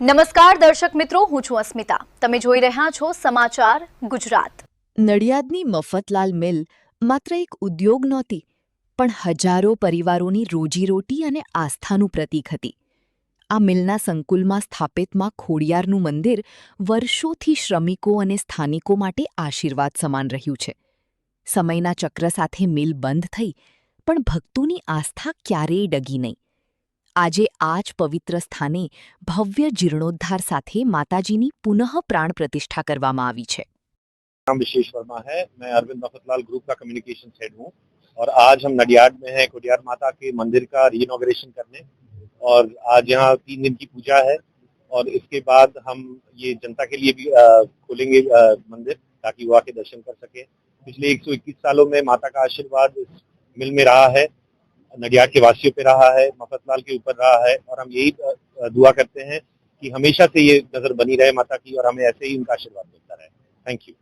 નમસ્કાર દર્શક મિત્રો, હું છું અસ્મિતા. તમે જોઈ રહ્યા છો સમાચાર ગુજરાત. નડિયાદની મફતલાલ મિલ માત્ર એક ઉદ્યોગ નહોતી, પણ હજારો પરિવારોની રોજીરોટી અને આસ્થાનું પ્રતીક હતી. આ મિલના સંકુલમાં સ્થાપિત માં ખોડિયારનું મંદિર વર્ષોથી શ્રમિકો અને સ્થાનિકો માટે આશીર્વાદ સમાન રહ્યું છે. સમયના ચક્ર સાથે મિલ બંધ થઈ, પણ ભક્તોની આસ્થા ક્યારેય ડગી નહીં. આજે આ જ પવિત્ર સ્થાને ભવ્ય જીર્ણોદ્ધાર સાથે માતાજીની પુનઃ प्राण प्रतिष्ठा કરવામાં આવી છે. नाम विशेष वर्मा है। मैं अरविंद मफतलाल ग्रुप का कम्युनिकेशन हेड हूँ और आज हम नडियाड में हैं खोडियार माता के मंदिर का रीइनॉग्रेशन करने। और आज यहाँ 3 दिन की पूजा है और इसके बाद हम ये जनता के लिए भी खोलेंगे मंदिर, ताकि वो आके दर्शन कर सके। पिछले 121 सालों में माता का आशीर्वाद इस मिल में रहा है, नडियाड के वासियों पे रहा है, मफतलाल के ऊपर रहा है और हम यही दुआ करते हैं कि हमेशा से ये नजर बनी रहे माता की और हमें ऐसे ही उनका आशीर्वाद मिलता रहे। Thank you.